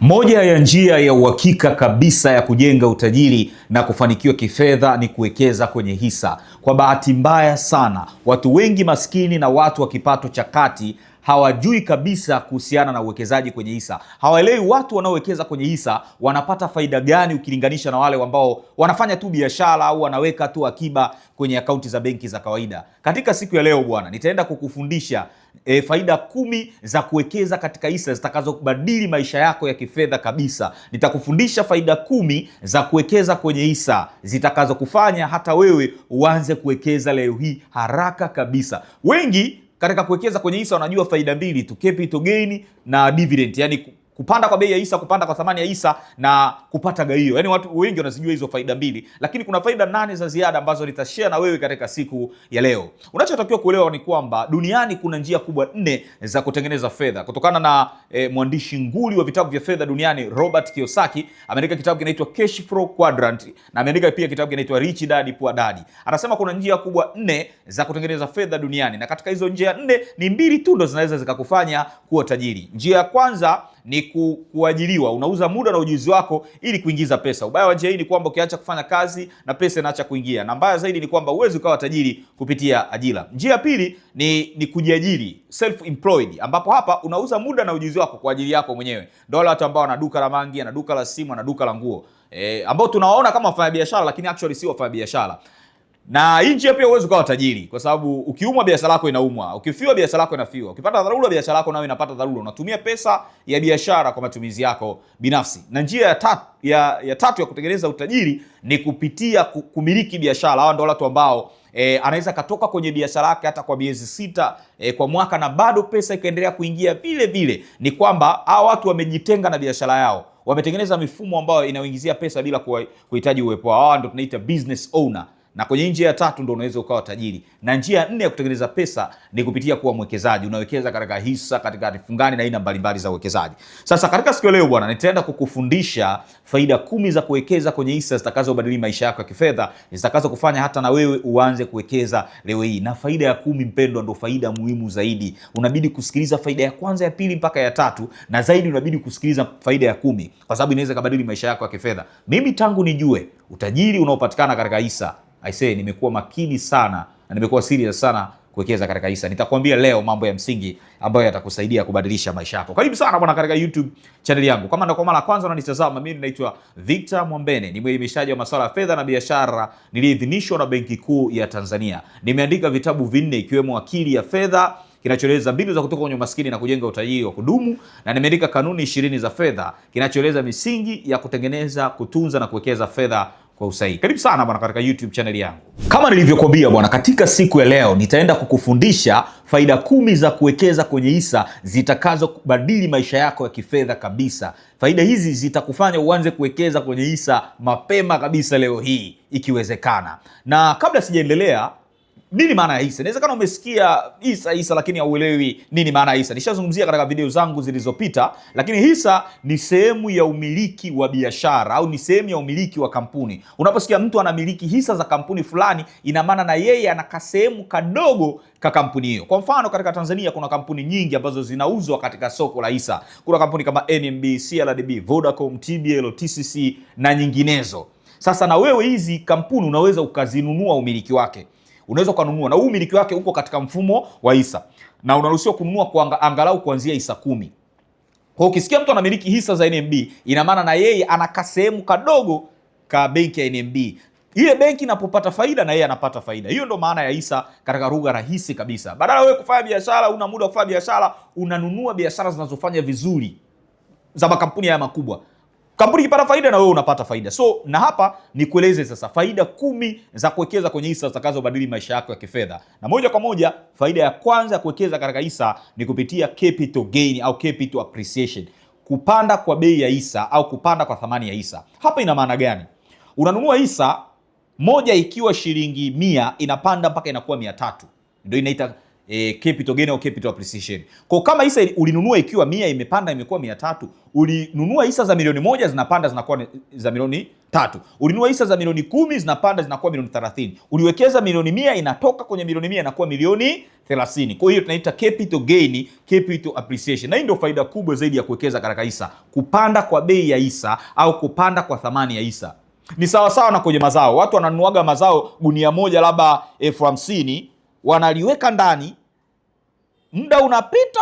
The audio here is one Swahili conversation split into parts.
Moja ya njia ya uhakika kabisa ya kujenga utajiri na kufanikiwa kifedha ni kuwekeza kwenye hisa. Kwa bahati mbaya sana, watu wengi maskini na watu wa kipato cha kati hawajui kabisa kuhusiana na uwekezaji kwenye hisa. Hawaelewi watu wanaowekeza kwenye hisa wanapata faida gani ukilinganisha na wale ambao wanafanya tu biashara au wanaweka tu akiba kwenye akaunti za benki za kawaida. Katika siku ya leo bwana, nitaenda kukufundisha faida 10 za kuwekeza katika hisa zitakazobadili maisha yako ya kifedha kabisa. Nitakufundisha faida 10 za kuwekeza kwenye hisa zitakazokufanya hata wewe uanze kuwekeza leo hii haraka kabisa. Wengi katika kuwekeza kwenye hisa wanajua faida mbili tu, capital gain na dividend, yani kupanda kwa bei ya hisa, kupanda kwa thamani ya hisa na kupata gaio. Yani watu wengi wanazijua hizo faida mbili, lakini kuna faida 8 za ziada ambazo nitashare na wewe katika siku ya leo. Unachotakiwa kuelewa ni kwamba duniani kuna njia kubwa 4 za kutengeneza fedha. Kutokana na mwandishi nguli wa vitabu vya fedha duniani Robert Kiyosaki, ameandika kitabu kinaitwa Cash Flow Quadrant na ameandika pia kitabu kinaitwa Rich Dad Poor Dad. Anasema kuna njia kubwa 4 za kutengeneza fedha duniani, na katika hizo njia 4 ni mbili tu ndo zinaweza zikakufanya kuwa tajiri. Njia ya kwanza ni kuajiriwa. Unauza muda na ujuzi wako ili kuingiza pesa. Ubaya wa njia hii ni kwamba ukiacha kufanya kazi na pesa inaacha kuingia, na mbaya zaidi ni kwamba uwezi ukawa tajiri kupitia ajira. Njia ya pili ni kujiajiri, self employed, ambapo hapa unauza muda na ujuzi wako kwa ajili yako mwenyewe. Ndio wale watu ambao wana duka la mangi, ana duka la simu, ana duka la nguo, ambao tunawaona kama wafanya biashara lakini actually si wafanya biashara. Na hii njia pia uwezi ukawa tajiri, kwa sababu ukiumwa biashara yako inaumwa, ukifiwa biashara yako inafiwa, ukipata dharura biashara yako nayo inapata dharura. Unatumia pesa ya biashara kwa matumizi yako binafsi. Na njia ya tatu ya kutengeneza utajiri ni kupitia kumiliki biashara. Hawa ndio watu ambao anaweza katoka kwenye biashara yake hata kwa miezi 6 kwa mwaka na bado pesa ikaendelea kuingia vile vile. Ni kwamba hawa watu wamejitenga na biashara yao, wametengeneza mifumo ambayo inaingizia pesa bila kuhitaji uwepo wao. Hawa ndio tunaita business owner. Na kwenye njia ya 3 ndio unaweza ukawa tajiri. Na njia ya 4 ya kutengeneza pesa ni kupitia kuwa mwekezaji. Unawekeza katika hisa, katika fungani na aina mbalimbali za uwekezaji. Sasa katika siku ya leo bwana, nitaenda kukufundisha faida 10 za kuwekeza kwenye hisa zitakazobadili maisha yako ya kifedha, zitakazokufanya hata na wewe uanze kuwekeza leo hii. Na faida ya 10 mpendwa, ndio faida muhimu zaidi. Unabidi kusikiliza faida ya kwanza, ya pili mpaka ya 3, na zaidi unabidi kusikiliza faida ya 10 kwa sababu inaweza kubadili maisha yako ya kifedha. Mimi tangu nijue utajiri unaopatikana katika hisa, nimekuwa makini sana na nimekuwa serious sana kuwekeza katika hisa. Nitakwambia leo mambo ya msingi ambayo yatakusaidia kubadilisha maisha yako. Karibu sana bwana katika YouTube channel yangu. Kama ndio kwa mara kwanza unanitazama, mimi naitwa Victor Mwambene, ni mwelimishaji wa masuala ya fedha na biashara niliyeidhinishwa na Benki Kuu ya Tanzania. Nimeandika vitabu 4 ikiwemo Akili ya Fedha, kinachoeleza mbinu za kutoka kwenye umaskini na kujenga utajiri wa kudumu, na nimeandika Kanuni 20 za Fedha, kinachoeleza misingi ya kutengeneza, kutunza na kuwekeza fedha kwa usahihi. Karibu sana bwana katika YouTube channel yangu. Kama nilivyokuambia bwana, katika siku ya leo nitaenda kukufundisha faida 10 za kuwekeza kwenye hisa zitakazobadili maisha yako ya kifedha kabisa. Faida hizi zitakufanya uanze kuwekeza kwenye hisa mapema kabisa leo hii ikiwezekana. Na kabla sijaendelea, nini maana ya hisa? Inawezekana umesikia hisa lakini hauelewi nini maana ya hisa. Nishazungumzia katika video zangu zilizopita, lakini hisa ni sehemu ya umiliki wa biashara au ni sehemu ya umiliki wa kampuni. Unaposikia mtu anamiliki hisa za kampuni fulani, ina maana na yeye ana kasehemu kadogo ka kampuni hiyo. Kwa mfano, katika Tanzania kuna kampuni nyingi ambazo zinauzwa katika soko la hisa. Kuna kampuni kama NMB, CRDB, Vodacom, TBL, TCC na nyinginezo. Sasa na wewe hizi kampuni unaweza ukazinunua umiliki wake. Unaweza kununua na huu umiliki wake uko katika mfumo wa hisa, na unaruhusiwa kununua kwa angalau kuanzia hisa 10. Kwa ukisikia mtu anamiliki hisa za NMB, ina maana na yeye ana kasehemu kadogo ka benki ya NMB. Ile benki inapopata faida na yeye anapata faida. Hiyo ndo maana ya hisa katika lugha rahisi kabisa. Badala wewe kufanya biashara, una muda wa kufanya biashara, unanunua biashara zinazofanya vizuri za makampuni haya makubwa. Kampuni ikipata faida na wewe unapata faida. So na hapa nikueleze sasa faida 10 za kuwekeza kwenye hisa zitakazobadili maisha yako ya kifedha. Na moja kwa moja, faida ya kwanza ya kuwekeza katika hisa ni kupitia capital gain au capital appreciation. Kupanda kwa bei ya hisa au kupanda kwa thamani ya hisa. Hapa ina maana gani? Unanunua hisa moja ikiwa shilingi 100, inapanda mpaka inakuwa 300. Ndio inaita capital gain au capital appreciation. Kwa kama hisa ulinunua ikiwa 100 imepanda imekuwa 300, ulinunua hisa za milioni 1 zinapanda zinakuwa za milioni 3. Ulinunua hisa za milioni 10 zinapanda zinakuwa milioni 30. Uliwekeza milioni 100 inatoka kwenye milioni 100 inakuwa milioni 30. Kwa hiyo tunaita capital gain, capital appreciation. Na hii ndio faida kubwa zaidi ya kuwekeza katika hisa. Kupanda kwa bei ya hisa au kupanda kwa thamani ya hisa. Ni sawa sawa na kwenye mazao. Watu wananunuaga mazao gunia moja labda 50,000, wanaliweka ndani, muda unapita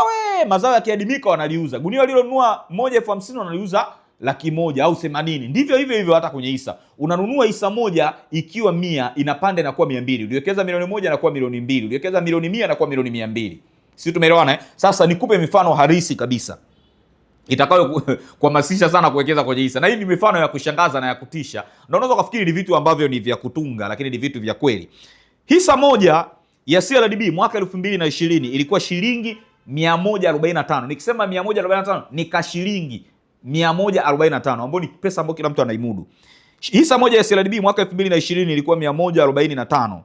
mazao yakiadimika wanaliuza. Gunia walilonunua moja 50,000 wanaliuza 100,000 au 80. Ndivyo hivyo hata kwenye hisa. Unanunua hisa moja ikiwa 100 inapanda inakuwa 200. Uliwekeza milioni 1 inakuwa milioni 2. Uliwekeza milioni 100 inakuwa milioni 200. Sisi tumeelewana Sasa nikupe mifano halisi kabisa itakayo kuhamasisha sana kuwekeza kwenye hisa. Na hii ni mifano ya kushangaza na ya kutisha. Na unaweza kufikiri ni vitu ambavyo ni vya kutunga, lakini ni vitu vya kweli. Hisa moja ya CRDB mwaka 2020 ilikuwa shilingi 145. Nikisema 145 ni kashilingi 145 ambayo ni pesa ambayo kila mtu anaimudu. Hisa moja ya CRDB mwaka 2020 ilikuwa 145.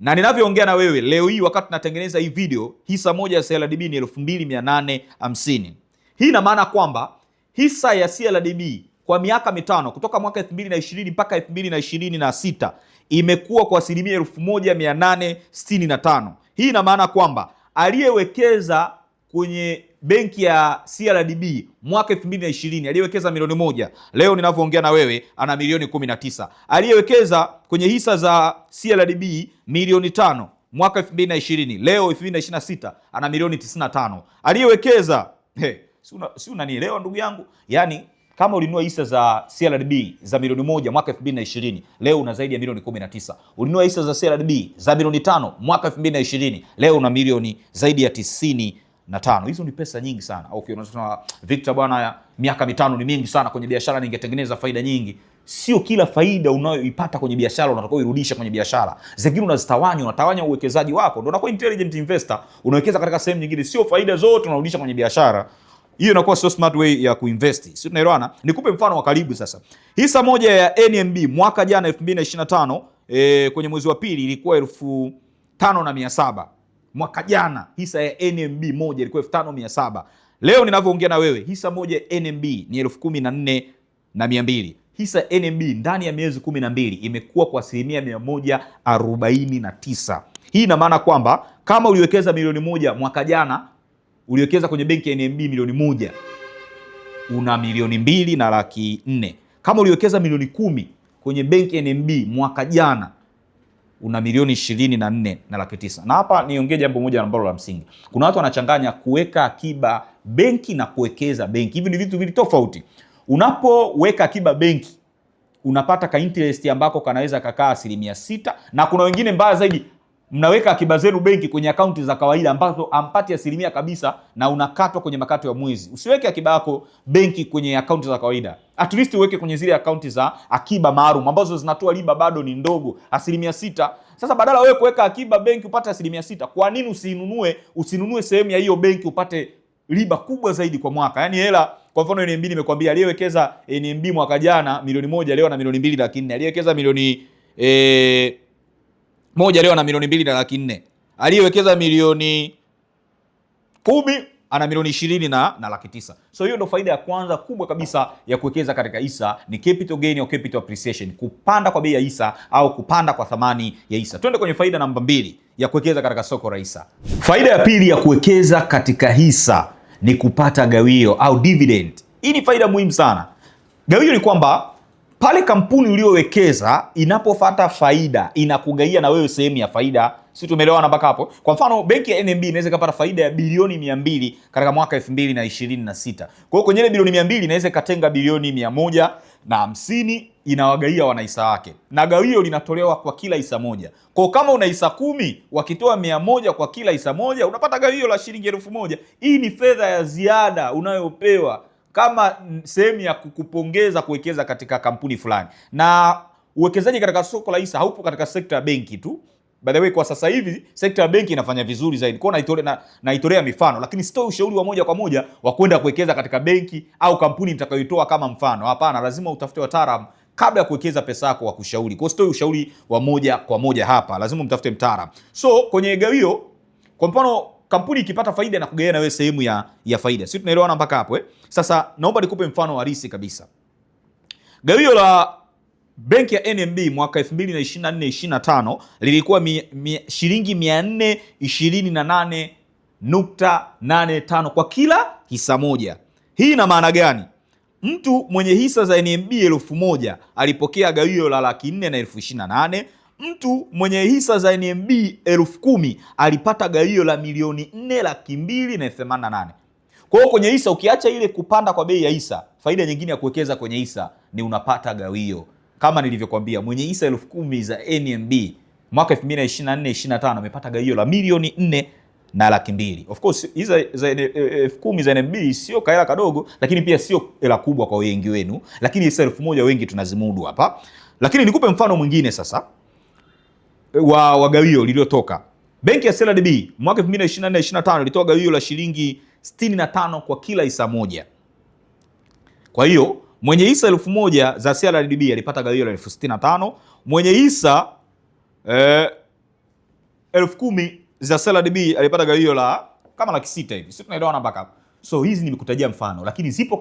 Na ninavyoongea na wewe leo hii wakati natengeneza hii video, hisa moja ya CRDB ni 2850. Hii ina maana kwamba hisa ya CRDB kwa miaka mitano kutoka mwaka 2020 mpaka 2026 imekuwa kwa asilimia 1865. Hii ina maana kwamba aliyewekeza kwenye benki ya CRDB mwaka 2020 aliyewekeza milioni 1, leo ninavyoongea na wewe ana milioni 19. Aliyewekeza kwenye hisa za CRDB milioni 5 mwaka 2020, leo 2026 ana milioni 95. Aliyewekeza si unanielewa ndugu yangu? Yani kama ulinunua hisa za CRDB za milioni 1 mwaka 2020, leo una zaidi ya milioni 19. Ulinunua hisa za CRDB za milioni 5 mwaka 2020, leo una milioni zaidi ya 95. Hizo ni pesa nyingi sana. Okay, unasema Victor bwana, miaka mitano ni mingi sana kwenye biashara, ningetengeneza faida nyingi. Sio kila faida unayoipata kwenye biashara unataka uirudisha kwenye biashara. Zingine unatawanya uwekezaji wako. Ndio unakuwa intelligent investor. Unawekeza katika sehemu nyingine, sio faida zote unarudisha kwenye biashara. Hiyo inakuwa sio smart way ya kuinvest. Sio, tunaelewana? Nikupe mfano wa karibu sasa. Hisa moja ya NMB mwaka jana 2025 kwenye mwezi wa pili ilikuwa 5,700. Mwaka jana hisa ya NMB moja ilikuwa 5,700. Leo ninavyoongea na wewe hisa moja ya NMB ni 14,200. Hisa NMB ndani ya miezi 12 imekuwa kwa asilimia 149. Hii ina maana kwamba kama uliwekeza milioni 1 mwaka jana, uliwekeza kwenye benki ya NMB milioni 1, una milioni 2,400,000. Kama uliwekeza milioni 10 kwenye benki ya NMB mwaka jana, una milioni 24,900,000. Na hapa niongee jambo moja ambalo la msingi. Kuna watu wanachanganya kuweka akiba benki na kuwekeza benki. Hivi ni vitu vili tofauti. Unapoweka akiba benki unapata ka interest ambako kanaweza kakaa 6%, na kuna wengine mbaya zaidi, mnaweka akiba zenu benki kwenye akaunti za kawaida ambazo hampati 1% kabisa na unakatwa kwenye makato ya mwezi. Usiweke akiba yako benki kwenye akaunti za kawaida. At least uweke kwenye zile akaunti za akiba maalum ambazo zinatoa riba bado ni ndogo, 6%. Sasa badala wewe kuweka akiba benki upate 6%, kwa nini usinunue sehemu ya hiyo benki upate riba kubwa zaidi kwa mwaka? Yaani hela, kwa mfano NMB nimekwambia aliyewekeza NMB mwaka jana milioni 1 leo na milioni 2,400,000. Aliyewekeza milioni 1 leo na milioni 2,400,000. Aliyewekeza milioni 10 ana milioni 20,900,000. So hiyo ndio faida ya kwanza kubwa kabisa ya kuwekeza katika hisa, ni capital gain au capital appreciation, kupanda kwa bei ya hisa au kupanda kwa thamani ya hisa. Twende kwenye faida namba 2 ya kuwekeza katika soko la hisa. Faida ya pili ya kuwekeza katika hisa ni kupata gawio au dividend. Hii ni faida muhimu sana. Gawio ni kwamba pale kampuni uliyowekeza inapofuata faida inakugaia na wewe sehemu ya faida. Sisi tumeelewana mpaka hapo? Kwa mfano benki ya NMB inaweza kupata faida ya bilioni 200 katika mwaka 2026. Kwa hiyo kwenye ile bilioni 200 inaweza ikatenga bilioni 150 inawagaia wanahisa wake. Na gawio linatolewa kwa kila hisa moja. Kwa hiyo kama una hisa 10, wakitoa 100 kwa kila hisa moja, unapata gawio la shilingi 1,000. Hii ni fedha ya ziada unayopewa kama sehemu ya kukupongeza kuwekeza katika kampuni fulani. Na uwekezaji katika soko la hisa haupo katika sekta ya benki tu. By the way, kwa sasa hivi sekta ya benki inafanya vizuri zaidi. Kwa naitolea mifano, lakini sitoi ushauri wa moja kwa moja wa kwenda kuwekeza katika benki au kampuni nitakayoitoa kama mfano. Hapana, lazima utafute wataalamu kabla ya kuwekeza pesa yako wa kushauri. Kwa hiyo sitoi ushauri wa moja kwa moja hapa. Lazima mtafute mtaalamu. So kwenye gawio Kwa mfano kampuni ikipata faida na kugawana na wewe sehemu ya faida. Sisi tunaelewana mpaka hapo eh? Sasa naomba nikupe mfano halisi kabisa. Gawio la benki ya NMB mwaka 2024-25 lilikuwa shilingi 428.85 kwa kila hisa moja. Hii ina maana gani? Mtu mwenye hisa za NMB 1000 alipokea gawio la 404,028. Mtu mwenye hisa za NMB 10,000 alipata gawio la 4,288,000. Kwa hiyo kwenye hisa, ukiacha ile kupanda kwa bei ya hisa, faida nyingine ya kuwekeza kwenye hisa ni unapata gawio. Kama nilivyokuambia, mwenye hisa 10,000 za NMB mwaka 2024-25 amepata gawio la 4,400,000. Of course hizo za 10,000 za NMB sio kaela kadogo, lakini pia sio hela kubwa kwa wengi wenu, lakini hisa 1,000 wengi tunazimudu hapa. Lakini nikupe mfano mwingine sasa wa gawio lililotoka. Benki ya CRDB mwaka 2024-25 ilitoa gawio la shilingi 65 kwa kila hisa moja. Kwa hiyo mwenye hisa 1,000 za CRDB alipata gawio la 65,000. Mwenye hisa 10,000 za CRDB alipata gawio la kama 600,000 hivi. Sisi tunaelewana mpaka hapo. So hizi nimekutajia mfano, lakini zipo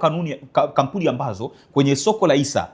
kampuni ambazo kwenye soko la hisa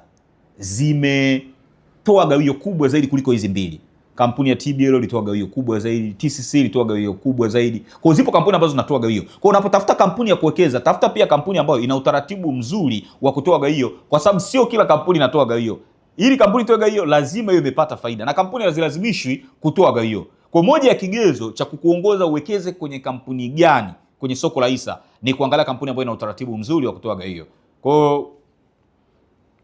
zimetoa gawio kubwa zaidi kuliko hizi mbili. Kampuni ya TBL ilitoa gawio kubwa zaidi, TCC ilitoa gawio kubwa zaidi. Kwa zipo kampuni ambazo zinatoa gawio. Kwa unapotafuta kampuni ya kuwekeza, tafuta pia kampuni ambayo ina utaratibu mzuri wa kutoa gawio, kwa sababu sio kila kampuni inatoa gawio. Ili kampuni itoe gawio lazima iwe imepata faida, na kampuni hazilazimishwi kutoa gawio. Kwa moja ya kigezo cha kukuongoza uwekeze kwenye kampuni gani kwenye soko la hisa ni kuangalia kampuni ambayo ina utaratibu mzuri wa kutoa gawio. Kwa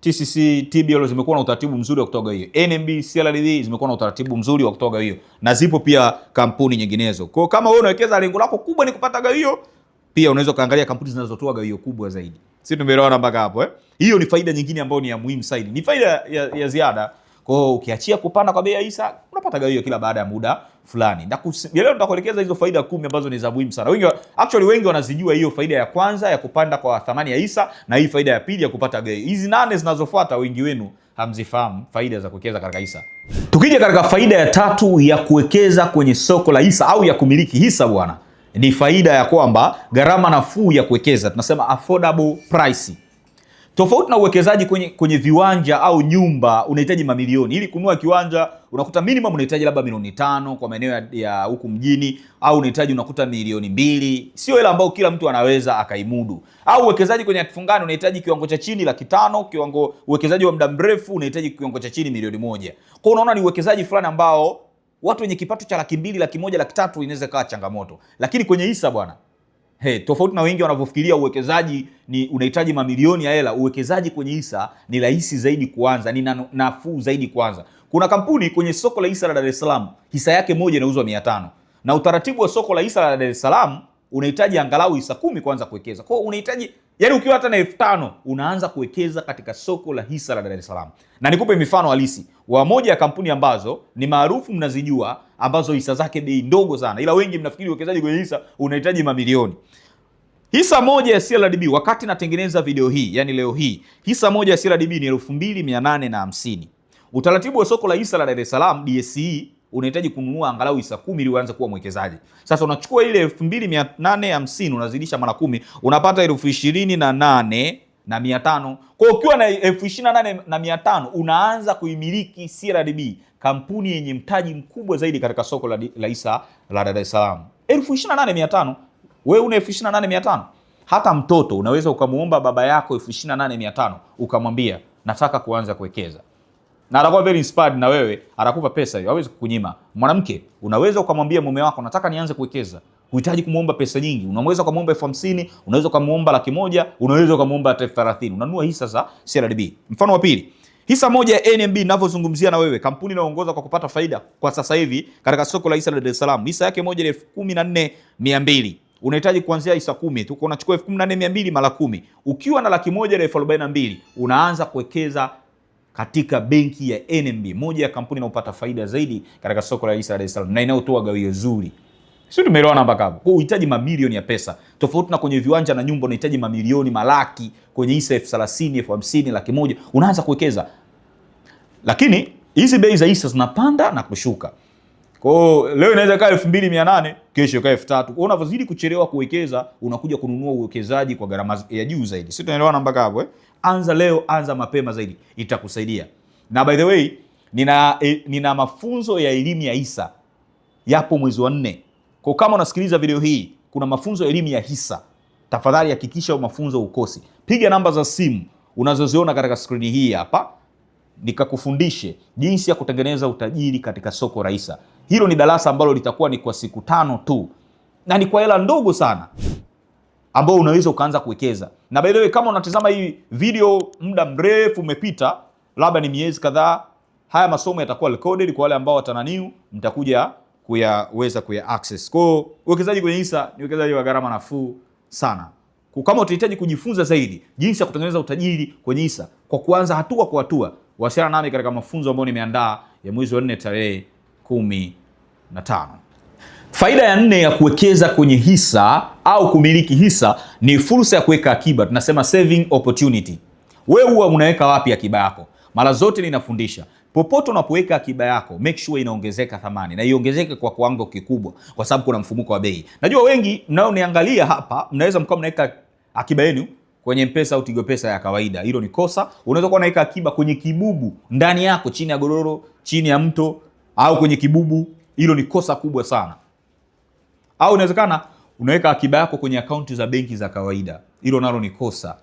TCC, TBL zimekuwa na utaratibu mzuri wa kutoa gawio. NMB, CRDB zimekuwa na utaratibu mzuri wa kutoa gawio. Na zipo pia kampuni nyinginezo. Kwa kama wewe unawekeza lengo lako kubwa ni kupata gawio, pia unaweza kaangalia kampuni zinazotoa gawio kubwa zaidi. Sisi tumeelewana mpaka hapo eh? Hiyo ni faida nyingine ambayo ni ya muhimu zaidi. Ni faida ya ziada. Kwa hiyo ukiachia kupanda kwa bei ya hisa, unapata gawio kila baada ya muda fulani. Leo nitakuelekeza hizo faida 10 ambazo ni za muhimu sana. Wengi wanazijua hiyo faida ya kwanza ya kupanda kwa thamani ya hisa, na hii faida ya pili ya kupata gawio. Hizi 8 zinazofuata wengi wenu hamzifahamu faida za kuwekeza katika hisa. Tukija katika faida ya tatu ya kuwekeza kwenye soko la hisa au ya kumiliki hisa bwana, ni faida ya kwamba gharama nafuu ya kuwekeza, tunasema affordable price. Tofauti na uwekezaji kwenye viwanja au nyumba, unahitaji mamilioni. Ili kununua kiwanja unakuta minimum unahitaji labda milioni 5 kwa maeneo ya huku mjini, au unahitaji unakuta milioni 2. Sio hela ambayo kila mtu anaweza akaimudu. Au uwekezaji kwenye kifungani unahitaji kiwango cha chini 500,000, uwekezaji wa muda mrefu unahitaji kiwango cha chini milioni 1. Kwa unaona ni uwekezaji fulani ambao watu wenye kipato cha 200,000, 100,000, 300,000 inaweza kuwa changamoto. Lakini kwenye hisa bwana, tofauti na wengi wanavyofikiria uwekezaji ni unahitaji mamilioni ya hela, uwekezaji kwenye hisa ni rahisi zaidi kuanza, ni nafuu zaidi kuanza. Kuna kampuni kwenye soko la hisa la Dar es Salaam, hisa yake moja inauzwa 500. Na utaratibu wa soko la hisa la Dar es Salaam unahitaji angalau hisa 10 kuanza kuwekeza. Kwa hiyo unahitaji, yani ukiwa hata na 5,000 unaanza kuwekeza katika soko la hisa la Dar es Salaam. Na nikupe mifano halisi wa moja ya kampuni ambazo ni maarufu, mnazijua, ambazo hisa zake bei ndogo sana, ila wengi mnafikiri uwekezaji kwenye hisa unahitaji mamilioni. Hisa moja ya CRDB wakati natengeneza video hii, yani leo hii, hisa moja ya CRDB ni 2,850. Utaratibu wa soko la hisa la Dar es Salaam DSE unahitaji kununua angalau hisa 10 ili uanze kuwa mwekezaji. Sasa unachukua ile 2,850 unazidisha mara 10, unapata 28,500. Kwa hiyo ukiwa na 28,500 unaanza kuimiliki CRDB, kampuni yenye mtaji mkubwa zaidi katika soko la hisa la Dar es Salaam. 28,500. Wewe una 28,500. Hata mtoto unaweza ukamuomba baba yako 28,500 ukamwambia nataka kuanza kuwekeza, na atakuwa very inspired na wewe, atakupa pesa hiyo, hawezi kukunyima. Mwanamke unaweza ukamwambia mume wako nataka nianze kuwekeza, huhitaji kumuomba pesa nyingi. Unaweza kumuomba 50,000, unaweza kumuomba 100,000, unaweza kumuomba 30,000. Unanunua hisa za CRDB. Mfano wa pili, hisa moja ya NMB ninavyozungumzia na wewe, kampuni inayoongoza kwa kupata faida kwa sasa hivi katika soko la hisa la Dar es Salaam. Hisa yake moja ni 14,200. Unahitaji kuanzia hisa 10 tu. Unachukua 14,200 mara 10. Ukiwa na 1,42,000 unaanza kuwekeza katika benki ya NMB, moja ya kampuni inayopata faida zaidi katika soko la hisa la Dar es Salaam na inayotoa gawio zuri. Sio, tumeelewana mpaka hapo? Kwa unahitaji mamilioni ya pesa. Tofauti na kwenye viwanja na nyumba unahitaji mamilioni, malaki. Kwenye hisa 30,000, 50,000, 100,000 unaanza kuwekeza. Lakini hizi bei za hisa zinapanda na kushuka. Kwa hiyo leo inaweza kaa 2800, kesho kaa 3000. Kwa unavyozidi kuchelewa kuwekeza, unakuja kununua uwekezaji kwa gharama ya juu zaidi. Sisi tunaelewana mpaka hapo eh? Anza leo, anza mapema zaidi, itakusaidia. Na by the way, nina mafunzo ya elimu ya hisa yapo mwezi wa 4. Kwa kama unasikiliza video hii, kuna mafunzo ya elimu ya hisa. Tafadhali hakikisha mafunzo ukosi. Piga namba za simu unazoziona katika skrini hii hapa, nikakufundishe jinsi ya kutengeneza utajiri katika soko la hisa. Hilo ni darasa ambalo litakuwa ni kwa siku 5 tu, na ni kwa hela ndogo sana ambao unaweza ukaanza kuwekeza. Na by the way, kama unatazama hii video muda mrefu umepita, labda ni miezi kadhaa, haya masomo yatakuwa recorded kwa wale ambao watananiu, mtakuja kuyaweza kuya access. Kwa hiyo uwekezaji kwenye hisa ni uwekezaji wa gharama nafuu sana. Kwa kama utahitaji kujifunza zaidi jinsi ya kutengeneza utajiri kwenye hisa kwa kuanza hatua kwa hatua, wasiliana nami katika mafunzo ambayo nimeandaa ya mwezi wa 4 tarehe 15. Faida ya 4 ya kuwekeza kwenye hisa au kumiliki hisa ni fursa ya kuweka akiba. Tunasema saving opportunity. Wewe huwa unaweka wapi akiba yako? Mara zote ninafundisha, popote unapoweka akiba yako, make sure inaongezeka thamani, na iongezeke kwa kiwango kikubwa, kwa sababu kuna mfumuko wa bei. Najua wengi mnaoniangalia hapa mnaweza mkao mnaweka akiba yenu kwenye Mpesa au Tigo Pesa ya kawaida. Hilo ni kosa. Unaweza kuwa unaweka akiba kwenye kibubu ndani yako, chini ya godoro, chini ya mto, au kwenye kibubu. Hilo ni kosa kubwa sana. Au inawezekana unaweka akiba yako kwenye akaunti za benki za kawaida. Hilo nalo ni kosa.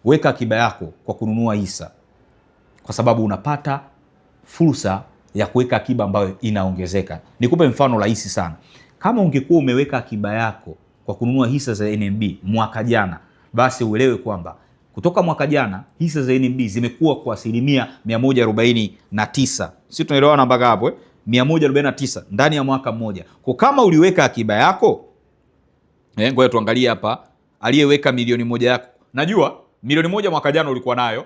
Weka akiba yako kwa kununua hisa, kwa sababu unapata fursa ya kuweka akiba ambayo inaongezeka. Nikupe mfano rahisi sana. Kama ungekuwa umeweka akiba yako kwa kununua hisa za NMB mwaka jana, basi uelewe kwamba kutoka mwaka jana hisa za NMB zimekuwa kwa 149%. Sisi tunaelewana mpaka hapo eh? 149 ndani ya mwaka mmoja. Kwa kama uliweka akiba yako, ngoja tuangalie hapa, aliyeweka milioni moja yako. Najua milioni moja mwaka jana ulikuwa nayo,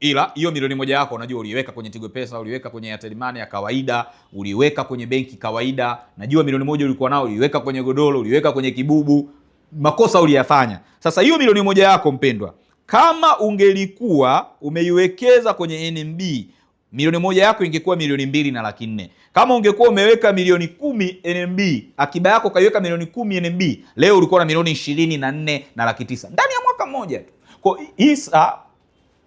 ila hiyo milioni moja yako unajua uliweka kwenye Tigo Pesa, uliweka kwenye Airtel Money ya kawaida, uliweka kwenye benki kawaida. Najua milioni moja ulikuwa nao, uliweka kwenye godoro, uliweka kwenye kibubu. Makosa uliyafanya. Sasa hiyo milioni moja yako mpendwa, kama ungelikuwa umeiwekeza kwenye NMB, milioni moja yako ingekuwa milioni 2.4. Kama ungekuwa umeweka milioni 10 NMB, akiba yako kaiweka milioni 10 NMB, leo ulikuwa na milioni 24.9 ndani ya mwaka mmoja tu. Kwa hisa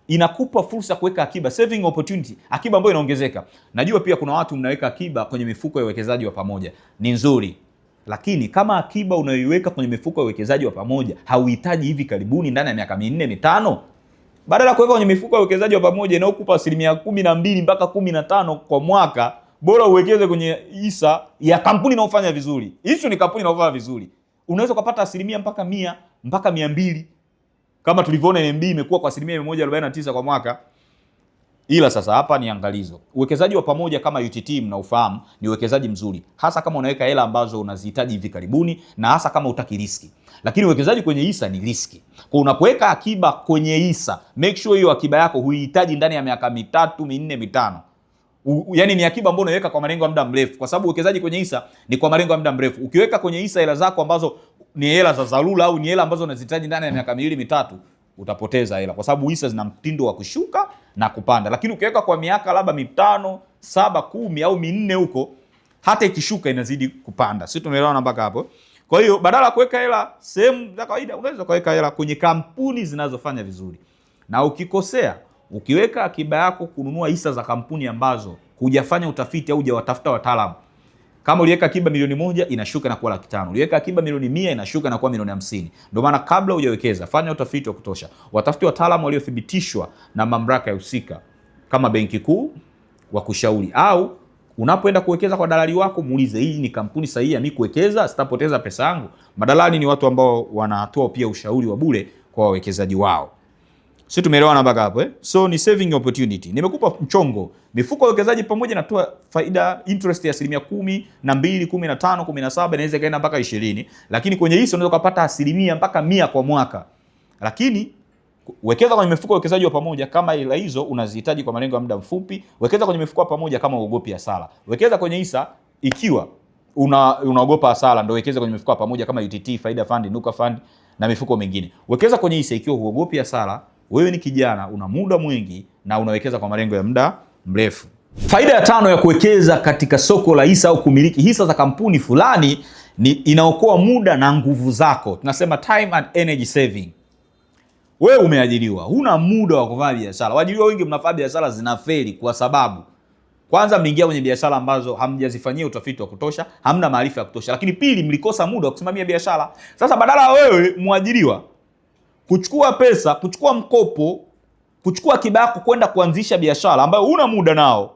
inakupa fursa ya kuweka akiba, saving opportunity, akiba ambayo inaongezeka. Najua pia kuna watu mnaweka akiba kwenye mifuko ya uwekezaji wa pamoja. Ni nzuri. Lakini kama akiba unayoiweka kwenye mifuko ya uwekezaji wa pamoja hauhitaji hivi karibuni ndani ya miaka 4-5, badala ya kuweka kwenye mifuko ya uwekezaji wa pamoja inayokupa 12 mpaka 15 kwa mwaka, bora uwekeze kwenye hisa ya kampuni inayofanya vizuri. Hicho ni kampuni inayofanya vizuri. Unaweza kupata mpaka 100 mpaka 200. Kama tulivyoona NMB imekuwa kwa 149% kwa mwaka. Ila sasa hapa ni angalizo. Uwekezaji wa pamoja kama UTT mnaufahamu ni uwekezaji mzuri, hasa kama unaweka hela ambazo unazihitaji hivi karibuni, na hasa kama utaki riski. Lakini uwekezaji kwenye hisa ni riski. Kwa unapoweka akiba kwenye hisa, make sure hiyo akiba yako huihitaji ndani ya miaka 3, 4, 5. Yaani ni akiba ambayo unaweka kwa malengo ya muda mrefu, kwa sababu uwekezaji kwenye hisa ni kwa malengo ya muda mrefu. Ukiweka kwenye hisa hela zako ambazo ni hela za dharura au ni hela ambazo unazihitaji ndani ya miaka 2-3, utapoteza hela, kwa sababu hisa zina mtindo wa kushuka na kupanda. Lakini ukiweka kwa miaka labda 5, 7, 10 au 4 huko, hata ikishuka inazidi kupanda. Sisi tumeelewana mpaka hapo? Kwa hiyo badala ya kuweka hela sehemu za kawaida, unaweza kuweka hela kwenye kampuni zinazofanya vizuri. Na ukikosea, ukiweka akiba yako kununua hisa za kampuni ambazo hujafanya utafiti au hujawatafuta wataalamu, kama uliweka akiba milioni 1 inashuka na kuwa 500. Uliweka akiba milioni 100 inashuka na kuwa milioni 50. Ndio maana kabla hujawekeza, fanya utafiti wa kutosha. Watafute wataalamu waliothibitishwa na mamlaka ya husika kama Benki Kuu wa kushauri, au unapoenda kuwekeza kwa dalali wako muulize, hii ni kampuni sahihi ya mimi kuwekeza, sitapoteza pesa yangu? Madalali ni watu ambao wanatoa pia ushauri wa bure kwa wawekezaji wao. Sisi tumeelewana mpaka hapo eh? So ni saving opportunity. Nimekupa mchongo. Mifuko ya uwekezaji pamoja inatoa faida, interest ya 10%, 2, 15, 17, inaweza kaenda mpaka 20. Lakini kwenye hisa unaweza kupata 100% mpaka 100 kwa mwaka. Lakini wekeza kwenye mifuko ya uwekezaji wa pamoja kama ila hizo unazihitaji kwa malengo ya muda mfupi. Wekeza kwenye mifuko ya pamoja kama uogopi hasara. Wekeza kwenye hisa ikiwa unaogopa hasara, ndio wekeza kwenye mifuko ya pamoja kama UTT, Faida Fund, Nuka Fund na mifuko mingine. Wekeza kwenye hisa ikiwa huogopi hasara, wewe ni kijana, una muda mwingi na unawekeza kwa malengo ya muda mrefu. Faida ya tano ya kuwekeza katika soko la hisa au kumiliki hisa za kampuni fulani ni inaokoa muda na nguvu zako. Tunasema time and energy saving. Wewe umeajiriwa, huna muda wa kufanya biashara. Waajiriwa wengi mnafanya biashara zinafeli kwa sababu kwanza mliingia kwenye biashara ambazo hamjazifanyia utafiti wa kutosha, hamna maarifa ya kutosha. Lakini pili, mlikosa muda wa kusimamia biashara. Sasa badala wewe muajiriwa kuchukua pesa, kuchukua mkopo, kuchukua akiba yako kwenda kuanzisha biashara ambayo huna muda nao,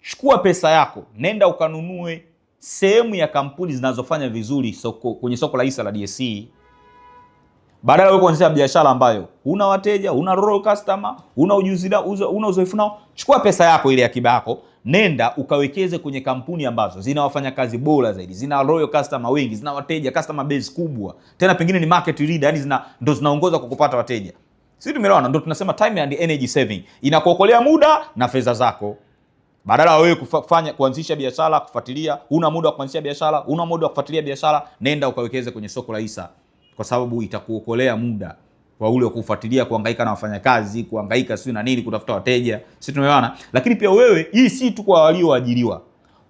chukua pesa yako, nenda ukanunue sehemu ya kampuni zinazofanya vizuri kwenye soko la hisa la DSE. Badala wewe kuanzisha biashara ambayo una wateja, una loyal customer, una ujuzi, una uzoefu nao, chukua pesa yako ile akiba yako, nenda ukawekeze kwenye kampuni ambazo zina wafanyakazi bora zaidi, zina loyal customer wengi, zina wateja, customer base kubwa. Tena pengine ni market leader, yani ndo zinaongoza kwa kupata wateja. Sisi tumeelewana, ndo tunasema time and energy saving. Inakuokolea muda na fedha zako. Badala wewe kuanzisha biashara, kufuatilia, una muda wa kuanzisha biashara, una muda wa kufuatilia biashara, nenda ukawekeze kwenye soko la hisa. Kwa sababu itakuokolea muda kwa ule wa kufuatilia, kuhangaika na wafanyakazi, kuhangaika sio na nini, kutafuta wateja. Sisi tumeelewana. Lakini pia wewe, hii si tu kwa walioajiriwa.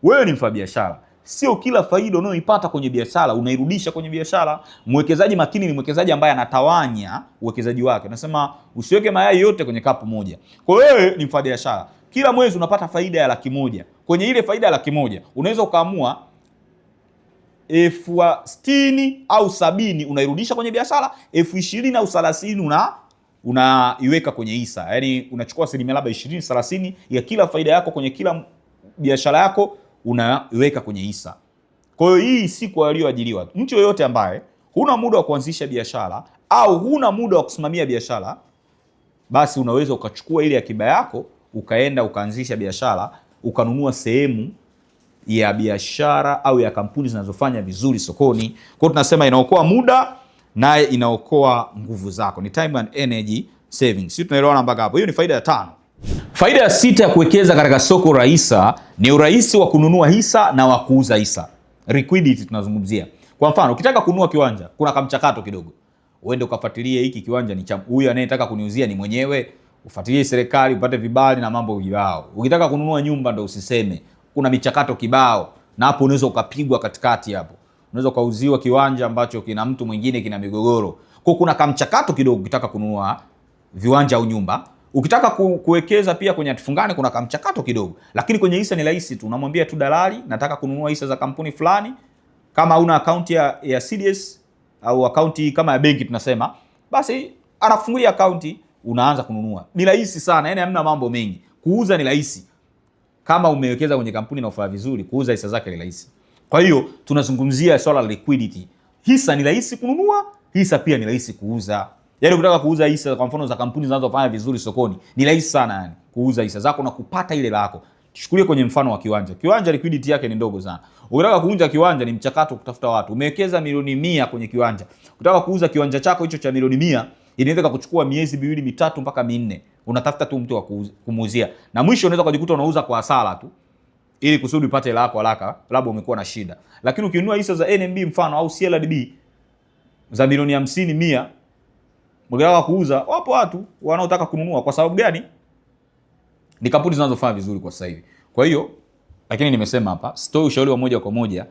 Wewe ni mfanyabiashara. Sio kila faida unayoipata kwenye biashara unairudisha kwenye biashara. Mwekezaji makini ni mwekezaji ambaye anatawanya uwekezaji wake. Nasema usiweke mayai yote kwenye kapu moja. Kwa wewe ni mfanyabiashara, kila mwezi unapata faida ya 100,000. Kwenye ile faida ya 100,000 unaweza ukaamua 60,000 au 70,000 unairudisha kwenye biashara, 20,000 au 30,000 unaiweka kwenye hisa. Yaani unachukua asilimia labda 20-30 ya kila faida yako kwenye kila biashara yako unaiweka kwenye hisa. Kwa hiyo hii si kwa walioajiriwa. Mtu yoyote ambaye huna muda wa kuanzisha biashara au huna muda wa kusimamia biashara, basi unaweza ukachukua ile akiba yako ukaenda ukaanzisha biashara, ukanunua sehemu ya biashara au ya kampuni zinazofanya vizuri sokoni. Kwa hiyo tunasema inaokoa muda naye inaokoa nguvu zako. Ni time and energy savings. Sisi tunaelewana mpaka hapo. Hiyo ni faida ya 5. Faida ya 6 ya kuwekeza katika soko la hisa ni urahisi wa kununua hisa na wa kuuza hisa. Liquidity tunazungumzia. Kwa mfano, ukitaka kununua kiwanja, kuna kamchakato kidogo. Uende ukafuatilie hiki kiwanja ni cha huyu anayetaka kuniuzia ni mwenyewe, ufuatilie serikali upate vibali na mambo kibao. Ukitaka kununua nyumba ndo usiseme. Kuna michakato kibao na hapo unaweza ukapigwa katikati hapo. Unaweza kauziwa kiwanja ambacho kina mtu mwingine kina migogoro. Kwa kuna kamchakato kidogo ukitaka kununua viwanja au nyumba. Ukitaka kuwekeza pia kwenye hatifungani kuna kamchakato kidogo. Lakini kwenye hisa ni rahisi tu. Unamwambia tu dalali, nataka kununua hisa za kampuni fulani. Kama una akaunti ya CDS au akaunti kama ya benki tunasema, basi anakufungulia akaunti, unaanza kununua. Ni rahisi sana, yani hamna mambo mengi. Kuuza ni rahisi. Kama umewekeza kwenye kampuni inayofanya vizuri, kuuza hisa zake ni rahisi. Kwa hiyo tunazungumzia swala la liquidity. Hisa ni rahisi kununua, hisa pia ni rahisi kuuza. Yaani ukitaka kuuza hisa kwa mfano za kampuni zinazofanya vizuri sokoni, ni rahisi sana yani kuuza hisa zako na kupata ile lako. Tuchukulie kwenye mfano wa kiwanja. Kiwanja liquidity yake ni ndogo sana. Ukitaka kuuza kiwanja ni mchakato kutafuta watu. Umewekeza milioni 100 kwenye kiwanja. Ukitaka kuuza kiwanja chako hicho cha milioni 100, inaweza kuchukua miezi 2, 3 mpaka 4. Unatafuta tu mtu wa kumuuzia. Na mwisho unaweza kujikuta unauza kwa hasara tu ili kusudi upate hela yako haraka, labda umekuwa na shida. Lakini ukinunua hisa za NMB mfano au CLDB za milioni 50, 100, mgao kuuza, wapo watu wanaotaka kununua. Kwa sababu gani? Ni kampuni zinazofanya vizuri kwa sasa hivi. Kwa hiyo, lakini nimesema hapa, sitoi ushauri wa moja kwa moja.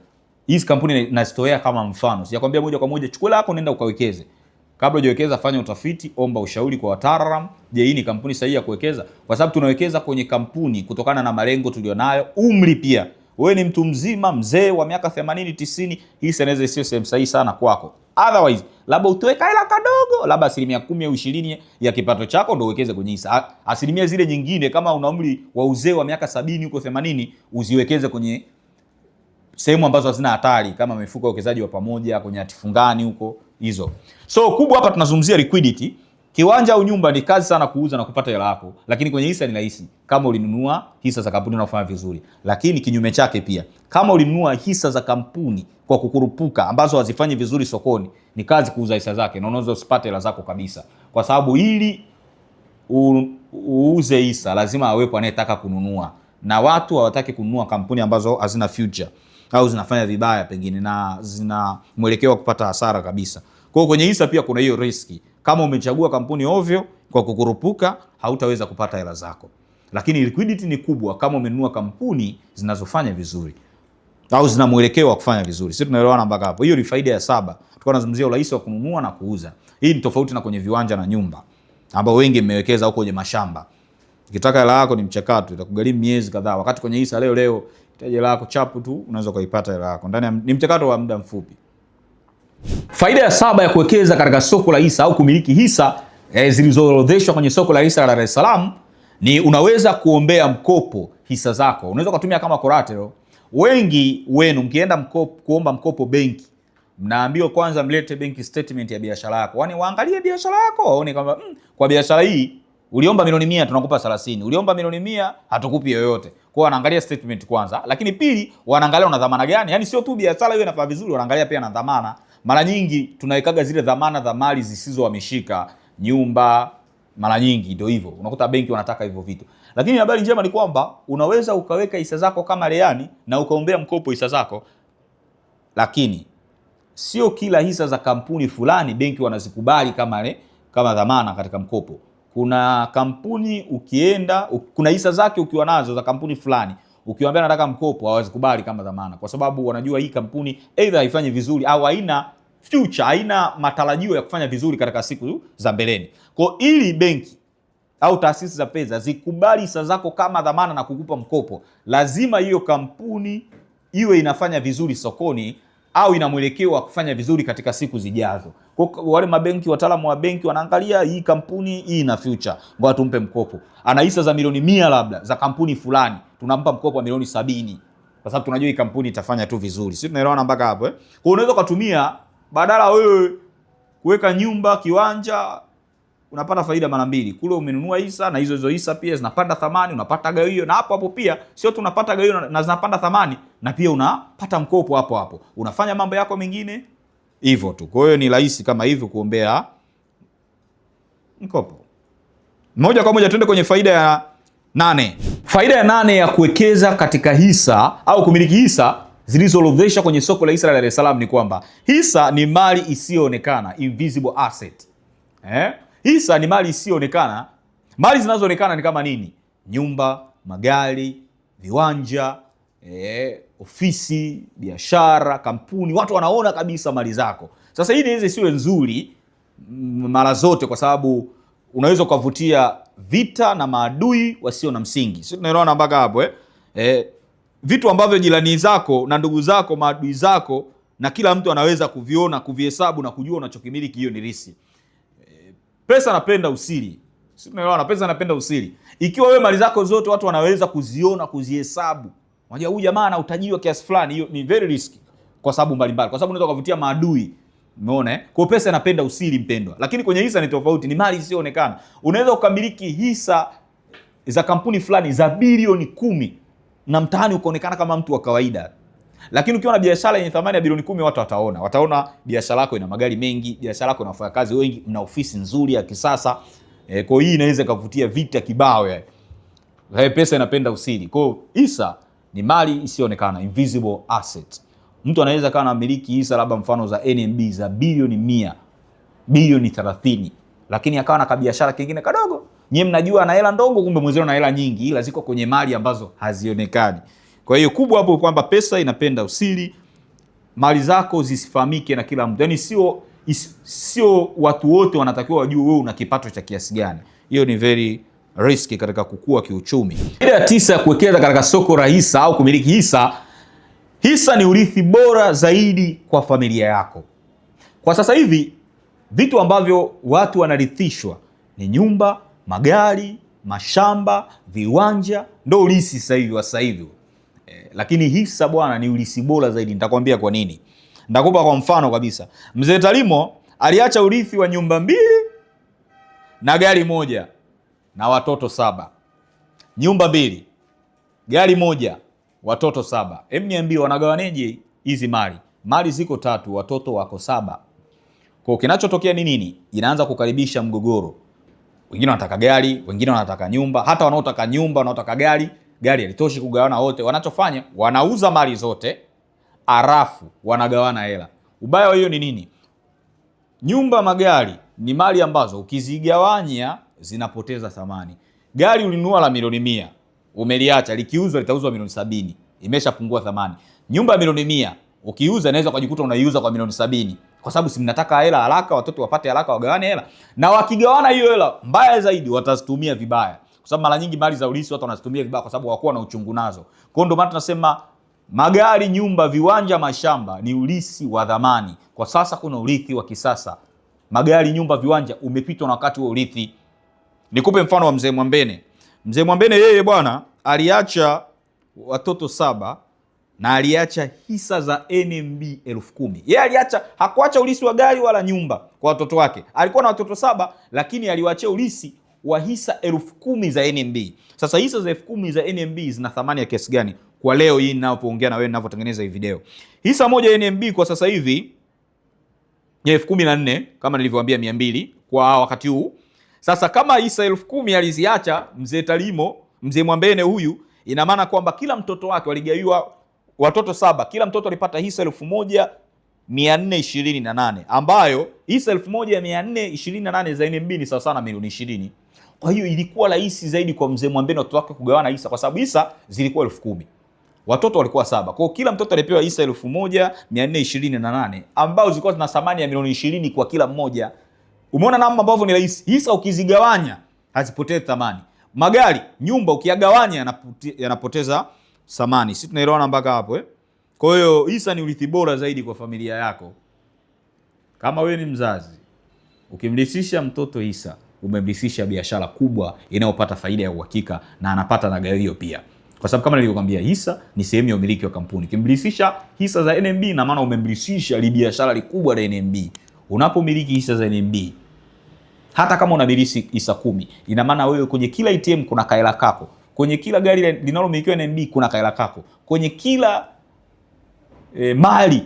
Hizi kampuni nazitoea kama mfano. Sijakwambia moja kwa moja chukua lako nenda ukawekeze. Kabla hujawekeza fanya utafiti, omba ushauri kwa wataalamu. Je, hii ni kampuni sahihi ya kuwekeza? Kwa sababu tunawekeza kwenye kampuni kutokana na malengo tulionayo, umri pia. Wewe ni mtu mzima, mzee wa miaka 80, 90, hii inaweza sio sehemu sahihi sana kwako. Otherwise, labda utoweka hela kadogo, labda 10% au 20% ya kipato chako ndio uwekeze kwenye hisa. Asilimia zile nyingine kama una umri wa uzee wa miaka 70 huko 80, uziwekeze kwenye sehemu ambazo hazina hatari kama mifuko ya uwekezaji wa pamoja, kwenye hatifungani huko hizo. So kubwa hapa tunazungumzia liquidity. Kiwanja au nyumba ni kazi sana kuuza na kupata hela yako, lakini kwenye hisa ni rahisi kama ulinunua hisa za kampuni inayofanya vizuri. Lakini kinyume chake pia, kama ulinunua hisa za kampuni kwa kukurupuka ambazo hazifanyi vizuri sokoni, ni kazi kuuza hisa zake na unaweza usipate hela zako kabisa. Kwa sababu ili uuze hisa lazima awepo anayetaka kununua, na watu hawataki kununua kampuni ambazo hazina future au zinafanya vibaya pengine na zina mwelekeo wa kupata hasara kabisa. Kwa hiyo kwenye hisa pia kuna hiyo riski. Kama umechagua kampuni ovyo kwa kukurupuka, hautaweza kupata hela zako. lakini liquidity ni kubwa kama umenunua kampuni zinazofanya vizuri au zina mwelekeo wa kufanya vizuri. Sisi tunaelewana mpaka hapo. Hiyo ni faida ya 7. Tulikuwa tunazungumzia urahisi wa kununua na kuuza. Hii ni tofauti na kwenye viwanja na nyumba ambao wengi mmewekeza huko kwenye mashamba. Ukitaka hela yako ni mchakato, itakugharimu miezi kadhaa. Wakati kwenye hisa leo itaje hela yako chapu tu, unaweza kuipata hela yako. Ni mchakato wa muda mfupi. Faida ya 7 ya kuwekeza katika soko la hisa au kumiliki hisa zilizoorodheshwa kwenye soko la hisa la Dar es Salaam ni unaweza kuombea mkopo hisa zako. Unaweza kutumia kama collateral. Wengi wenu mkienda kuomba mkopo benki, mnaambiwa kwanza mlete benki statement ya biashara yako. Yaani waangalie biashara yako, waone kama kwa biashara hii uliomba milioni 100 tunakupa 30. Uliomba milioni 100 hatukupi yoyote. Kwa hiyo wanaangalia statement kwanza, lakini pili wanaangalia una dhamana gani. Yaani sio tu biashara hiyo inafaa vizuri, wanaangalia pia na dhamana. Mara nyingi tunawekaga zile dhamana za mali zisizohamishika, nyumba, mara nyingi ndio hivyo. Unakuta benki wanataka hivyo vitu. Lakini habari njema ni kwamba unaweza ukaweka hisa zako kama leani na ukaombea mkopo hisa zako. Lakini sio kila hisa za kampuni fulani benki wanazikubali kama dhamana katika mkopo. Kuna kampuni kuna hisa zake ukiwa nazo za kampuni fulani, ukiwaambia nataka mkopo hawazikubali kama dhamana, kwa sababu wanajua hii kampuni either haifanyi vizuri au haina future, haina matarajio ya kufanya vizuri katika siku za mbeleni. Kwa ili benki au taasisi za fedha zikubali hisa zako kama dhamana na kukupa mkopo, lazima hiyo kampuni iwe inafanya vizuri sokoni au ina mwelekeo wa kufanya vizuri katika siku zijazo. Kwa wale mabenki, wataalamu wa benki wanaangalia hii kampuni hii ina future, ngoja tumpe mkopo. Ana hisa za milioni 100 labda za kampuni fulani, tunampa mkopo wa milioni 70 kwa sababu tunajua hii kampuni itafanya tu vizuri. Sisi tunaelewana mpaka hapo Kwa unaweza kutumia, badala wewe kuweka nyumba, kiwanja, unapata faida mara mbili. Kule umenunua hisa na hizo hisa pia zinapanda thamani, unapata gawio, na hapo pia sio tu unapata gawio na zinapanda thamani, na pia unapata mkopo hapo. Unafanya mambo yako mengine hivyo tu. Kwa hiyo ni rahisi kama hivyo kuombea mkopo. Moja kwa moja tuende kwenye faida ya 8. Faida ya 8 ya kuwekeza katika hisa au kumiliki hisa zilizoorodheshwa kwenye soko la hisa la Dar es Salaam ni kwamba hisa ni mali isiyoonekana, invisible asset. Hisa ni mali isiyoonekana. Mali zinazoonekana ni kama nini? Nyumba, magari, viwanja, ofisi, biashara, kampuni. Watu wanaona kabisa mali zako. Sasa hii inaweza isiwe nzuri mara zote, kwa sababu unaweza kuvutia vita na maadui wasio na msingi. Sisi tunaelewana mpaka hapo vitu ambavyo jirani zako na ndugu zako, maadui zako na kila mtu anaweza kuviona, kuvihesabu na kujua unachokimiliki, hiyo ni riski. Pesa napenda usiri. Sisi tunaelewana, pesa napenda usiri. Ikiwa wewe mali zako zote watu wanaweza kuziona, kuzihesabu, unajua huyu jamaa ana utajiri wa kiasi fulani, hiyo ni very risky kwa sababu mbalimbali. Kwa sababu unaweza kuvutia maadui. Umeona Kwa pesa napenda usiri mpendwa. Lakini kwenye hisa ni tofauti, ni mali isiyoonekana. Unaweza ukamiliki hisa za kampuni fulani za bilioni 10 na mtaani ukaonekana kama mtu wa kawaida. Lakini ukiwa na biashara yenye thamani ya bilioni 10 watu wataona biashara yako ina magari mengi, biashara yako ina wafanyakazi wengi, mna ofisi nzuri ya kisasa. Kwa hii inaweza kuvutia vita kibao pesa inapenda usiri. Kwa hisa ni mali isiyoonekana, invisible asset. Mtu anaweza kana miliki hisa labda mfano za NMB za bilioni 100, bilioni 30, lakini akawa na kabiashara kingine kadogo. Nyie mnajua ana hela ndogo, kumbe mwenzao ana hela nyingi, ila ziko kwenye mali ambazo hazionekani. Kwa hiyo kubwa hapo kwamba pesa inapenda usiri, mali zako zisifahamike na kila mtu. Yaani sio watu wote wanatakiwa wajue wewe una kipato cha kiasi gani. Hiyo ni very risky katika kukua kiuchumi. Faida ya 9 ya kuwekeza katika soko la hisa au kumiliki hisa. Hisa ni urithi bora zaidi kwa familia yako. Kwa sasa hivi vitu ambavyo watu wanarithishwa ni nyumba, magari, mashamba, viwanja, ndio urithi sasa hivi. Lakini hisa bwana ni urithi bora zaidi. Nitakwambia kwa nini. Nitakupa kwa mfano kabisa. Mzee Tarimo aliacha urithi wa nyumba 2 na gari 1 na watoto 7. Nyumba 2, gari 1, watoto 7. Hebu niambie wanagawaneje hizi mali? Mali ziko 3, watoto wako 7. Kwa kinachotokea ni nini? Inaanza kukaribisha mgogoro. Wengine wanataka gari, wengine wanataka nyumba. Hata wanaotaka nyumba, wanaotaka gari halitoshi kugawana wote. Wanachofanya, wanauza mali zote, arafu wanagawana hela. Ubaya wa hiyo ni nini? Nyumba, magari ni mali ambazo ukizigawanya zinapoteza thamani. Gari ulinunua la milioni 100, umeliacha likiuzwa litauzwa milioni 70, imeshapungua thamani. Nyumba ya milioni 100 ukiuza inaweza kujikuta unaiuza kwa milioni 70, kwa sababu si mnataka hela haraka, watoto wapate haraka, wagawane hela. Na wakigawana hiyo hela, mbaya zaidi watazitumia vibaya, kwa sababu mara nyingi mali za urithi watu wanazitumia vibaya kwa sababu hawakuwa na uchungu nazo. Kwa hiyo ndio maana tunasema magari, nyumba, viwanja, mashamba ni urithi wa dhamani. Kwa sasa kuna urithi wa kisasa. Magari, nyumba, viwanja umepitwa na wakati wa urithi. Nikupe mfano wa Mzee Mwambene. Mzee Mwambene yeye bwana aliacha watoto 7 na aliacha hisa za NMB 10,000. Yeye hakuacha urithi wa gari wala nyumba kwa watoto wake. Alikuwa na watoto 7 lakini aliwaachia urithi wa hisa 10,000 za NMB. Sasa hisa za 10,000 za NMB zina thamani ya kiasi gani kwa leo hii ninapoongea na wewe, ninapotengeneza hii video? Hisa moja NMB kwa sasa hivi ya 14,000 kama nilivyowaambia 200 kwa wakati huu. Sasa kama hisa 10,000 aliziacha Mzee Talimo, Mzee Mwambene huyu, ina maana kwamba kila mtoto wake waligawiwa watoto 7, kila mtoto alipata hisa 1428, ambayo hisa 1428 za NMB ni sawa sana milioni 20. Kwa hiyo ilikuwa rahisi zaidi kwa Mzee Mwambene watoto wake kugawana hisa, kwa sababu hisa zilikuwa 10,000. Watoto walikuwa 7. Kwa hiyo kila mtoto alipewa hisa 1428 ambao zilikuwa zina thamani ya milioni 20 kwa kila mmoja. Umeona namna ambavyo ni rahisi. Hisa ukizigawanya hazipotezi thamani. Magari, nyumba ukiyagawanya yanapoteza thamani. Sisi tunaelewana mpaka hapo Kwa hiyo hisa ni urithi bora zaidi kwa familia yako. Kama wewe ni mzazi, ukimrithisha mtoto hisa, umemrithisha biashara kubwa inayopata faida ya uhakika na anapata na gawio pia. Kwa sababu kama nilivyokuambia, hisa ni sehemu ya umiliki wa kampuni. Ukimrithisha hisa za NMB na maana umemrithisha biashara kubwa la NMB. Unapomiliki hisa za NMB, hata kama unamiliki hisa 10, ina maana wewe kwenye kila ATM kuna kaela kako. Kwenye kila gari linalomilikiwa NMB kuna kaela kako. Kwenye kila mali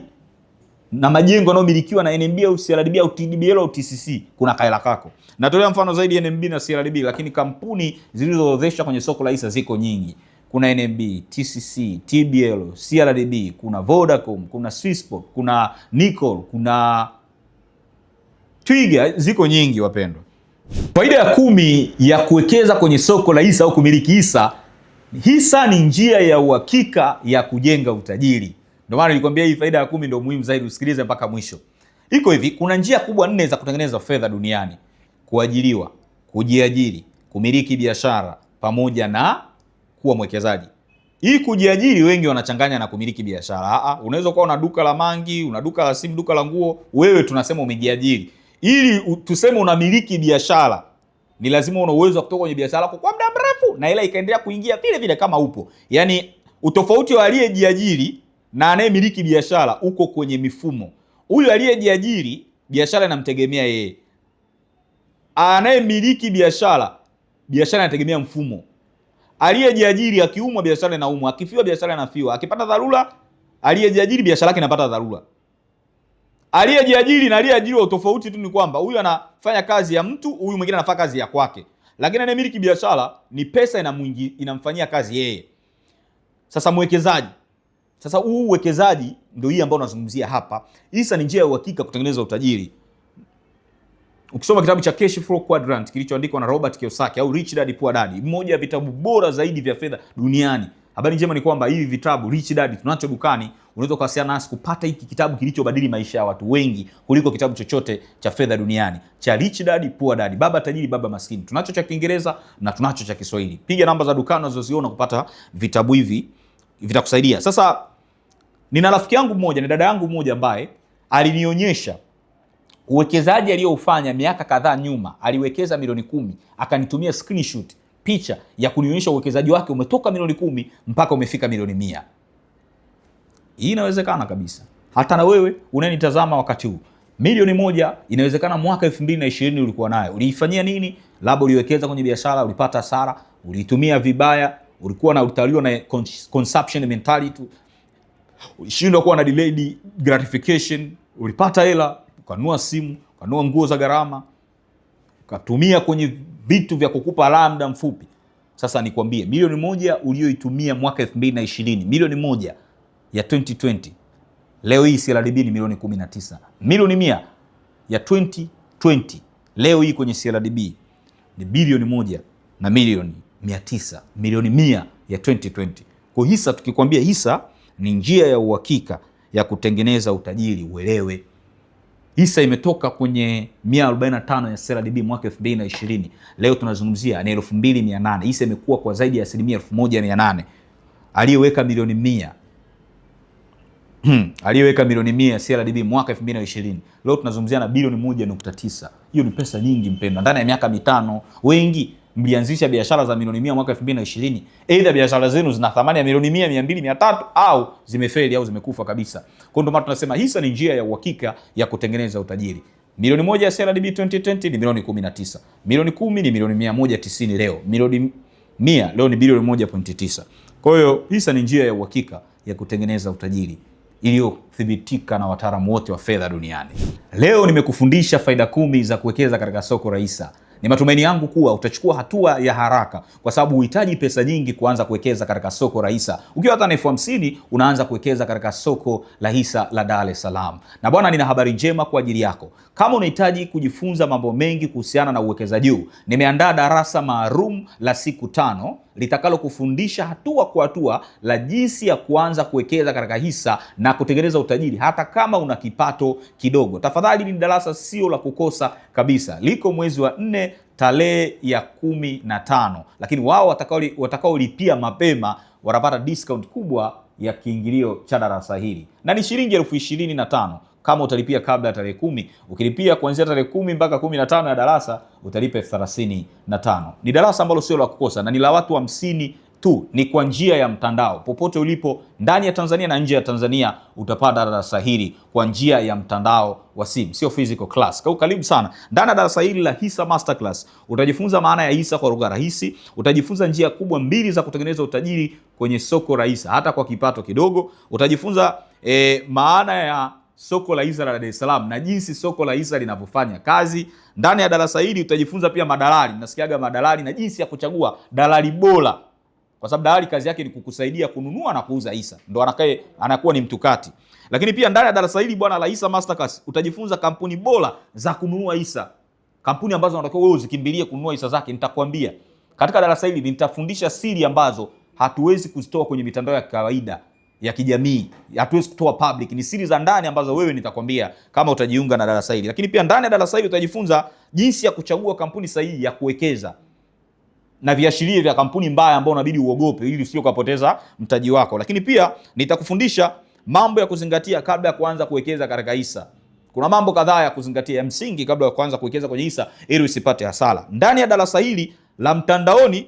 na majengo yanayomilikiwa na NMB au CRDB au TDBL au TCC kuna kaela kako. Natolea mfano zaidi NMB na CRDB, lakini kampuni zilizoorodheshwa kwenye soko la hisa ziko nyingi. Kuna NMB, TCC, TBL, CRDB, kuna Vodacom, kuna Swissport, kuna Nickel, kuna Twiga, ziko nyingi wapendwa. Faida ya 10 ya kuwekeza kwenye soko la hisa au kumiliki hisa. Hisa ni njia ya uhakika ya kujenga utajiri. Ndio maana nilikwambia hii faida ya 10 ndio muhimu zaidi, usikilize mpaka mwisho. Iko hivi, kuna njia kubwa 4 za kutengeneza fedha duniani: kuajiriwa, kujiajiri, kumiliki biashara pamoja na kuwa mwekezaji. Hii kujiajiri wengi wanachanganya na kumiliki biashara. Unaweza kuwa una duka la mangi, una duka la simu, duka la nguo, wewe tunasema umejiajiri. Ili tuseme unamiliki biashara, ni lazima una uwezo wa kutoka kwenye biashara kwa muda mrefu na ila ikaendelea kuingia vile vile kama upo. Yaani utofauti wa aliyejiajiri na anayemiliki biashara uko kwenye mifumo. Huyu aliyejiajiri, biashara inamtegemea yeye. Anayemiliki biashara, biashara inategemea mfumo. Aliyejiajiri akiumwa, biashara inaumwa, akifiwa, biashara inafiwa, akipata dharura, aliyejiajiri biashara yake inapata dharura. Aliyejiajiri na aliyeajiriwa, utofauti tu ni kwamba huyu anafanya kazi ya mtu, huyu mwingine anafanya kazi ya kwake. Lakini anayemiliki biashara ni pesa inamfanyia kazi yeye. Sasa mwekezaji. Sasa huu uwekezaji ndio hii ambao tunazungumzia hapa. Hisa ni njia ya uhakika kutengeneza utajiri. Ukisoma kitabu cha Cash Flow Quadrant kilichoandikwa na Robert Kiyosaki au Rich Dad Poor Dad, mmoja ya vitabu bora zaidi vya fedha duniani. Habari njema ni kwamba hivi vitabu Rich Dad tunacho dukani, unaweza kuwasiliana nasi kupata hiki kitabu kilichobadili maisha ya watu wengi kuliko kitabu chochote cha fedha duniani, cha Rich Dad Poor Dad, baba tajiri baba maskini. Tunacho cha Kiingereza na tunacho cha Kiswahili. Piga namba za dukani unazoziona kupata vitabu hivi, vitakusaidia. Sasa nina rafiki yangu mmoja, ni dada yangu mmoja ambaye alinionyesha uwekezaji aliyoufanya miaka kadhaa nyuma. Aliwekeza milioni 10, akanitumia screenshot, picha ya kunionyesha uwekezaji wake umetoka milioni 10 mpaka umefika milioni 100. Hii inawezekana kabisa. Hata na wewe unanitazama wakati huu, milioni 1 inawezekana mwaka 2020 ulikuwa nayo. Uliifanyia nini? Labda uliwekeza kwenye biashara, ulipata hasara, ulitumia vibaya, ulikuwa na utaliwa na consumption mentality, ulishindwa kuwa na delayed gratification, ulipata hela, ukanunua simu, ukanunua nguo za gharama, ukatumia kwenye vitu vya kukupa raha muda mfupi. Sasa nikwambie, milioni 1 ulioitumia mwaka 2020, milioni 1 ya 2020, leo hii CRDB ni milioni 19. Milioni 100 ya 2020, leo hii kwenye CRDB ni bilioni 1 na milioni 900, milioni 100 ya 2020. Kwa hisa, tukikwambia hisa ni njia ya uhakika ya kutengeneza utajiri, uelewe. Hisa imetoka kwenye 145 ya CRDB mwaka 2020. Leo tunazungumzia ni 2800. Hisa imekuwa kwa zaidi ya 1800. Aliyeweka milioni 100 aliyeweka milioni 100 ya CRDB mwaka 2020, leo tunazungumzia na bilioni 1.9. Hiyo ni pesa nyingi mpendwa. Ndani ya miaka mitano wengi mlianzisha biashara za milioni 100 mwaka 2020. Aidha biashara zenu zina thamani ya milioni 100, 200, 300 au zimefeli au zimekufa kabisa. Kwa ndio maana tunasema hisa ni njia ya uhakika ya kutengeneza utajiri. Milioni 1 ya CRDB 2020 ni milioni 19. Milioni 10 ni milioni 190 leo. Milioni 100 leo ni bilioni 1.9. Kwa hiyo hisa ni njia ya uhakika ya kutengeneza utajiri iliyothibitika na wataalamu wote wa fedha duniani. Leo nimekufundisha faida 10 za kuwekeza katika soko la hisa. Ni matumaini yangu kuwa utachukua hatua ya haraka, kwa sababu uhitaji pesa nyingi kuanza kuwekeza katika soko la hisa. Ukiwa hata na $50,000 unaanza kuwekeza katika soko la hisa la Dar es Salaam. Na bwana, nina habari njema kwa ajili yako. Kama unahitaji kujifunza mambo mengi kuhusiana na uwekezaji huu, nimeandaa darasa maalum la siku 5 litakalo kufundisha hatua kwa hatua la jinsi ya kuanza kuwekeza katika hisa na kutengeneza utajiri hata kama una kipato kidogo. Tafadhali, ni darasa sio la kukosa kabisa. Liko mwezi wa 4 tarehe ya 15, lakini wao watakaolipia mapema watapata discount kubwa ya kiingilio cha darasa hili, na ni shilingi 25,000 kama utalipia kabla ya tarehe 10. Ukilipia kuanzia tarehe 10 mpaka 15 ya darasa utalipa 35,000. Ni darasa ambalo sio la kukosa na ni la watu 50 tu. Ni kwa njia ya mtandao. Popote ulipo ndani ya Tanzania na nje ya Tanzania utapata darasa hili kwa njia ya mtandao wa simu, sio physical class. Kwa karibu sana. Ndani ya darasa hili la Hisa Masterclass utajifunza maana ya hisa kwa lugha rahisi, utajifunza njia kubwa 2 za kutengeneza utajiri kwenye soko la hisa hata kwa kipato kidogo, utajifunza maana ya soko la hisa la Dar es Salaam na jinsi soko la hisa linavyofanya kazi. Ndani ya darasa hili utajifunza pia madalali, nasikiaga madalali, na jinsi ya kuchagua dalali bora, kwa sababu dalali kazi yake ni kukusaidia kununua na kuuza hisa, ndo anakuwa ni mtukati. Lakini pia ndani ya darasa hili bwana la Hisa Masterclass utajifunza kampuni bora za kununua hisa, kampuni ambazo unatakiwa wewe uzikimbilie kununua hisa zake. Nitakwambia katika darasa hili nitafundisha siri ambazo hatuwezi kuzitoa kwenye mitandao ya kawaida ya kijamii, hatuwezi kutoa public. Ni siri za ndani ambazo wewe nitakwambia kama utajiunga na darasa hili. Lakini pia ndani ya darasa hili utajifunza jinsi ya kuchagua kampuni sahihi ya kuwekeza na viashiria vya kampuni mbaya ambao unabidi uogope ili usije kupoteza mtaji wako. Lakini pia nitakufundisha mambo ya kuzingatia kabla ya kuanza kuwekeza katika hisa. Kuna mambo kadhaa ya kuzingatia ya msingi kabla ya kuanza kuwekeza kwenye hisa ili usipate hasara. Ndani ya darasa hili la mtandaoni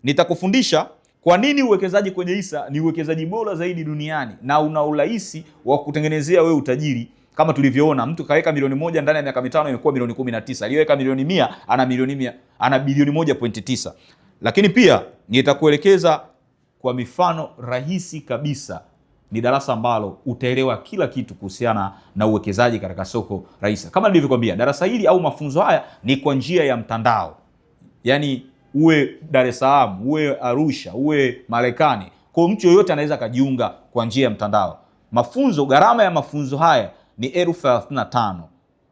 nitakufundisha kwa nini uwekezaji kwenye hisa ni uwekezaji bora zaidi duniani na una urahisi wa kutengenezea wewe utajiri. Kama tulivyoona, mtu kaweka milioni 1 ndani ya miaka 5 imekuwa milioni 19. Aliyeweka milioni 100 ana bilioni 1.9. Lakini pia nitakuelekeza kwa mifano rahisi kabisa. Ni darasa ambalo utaelewa kila kitu kuhusiana na uwekezaji katika soko la hisa. Kama nilivyokuambia, darasa hili au mafunzo haya ni kwa njia ya mtandao. Yaani uwe Dar es Salaam, uwe Arusha, uwe Marekani, kwa mtu yoyote anaweza kujiunga kwa njia ya mtandao. Gharama ya mafunzo haya ni 35,000.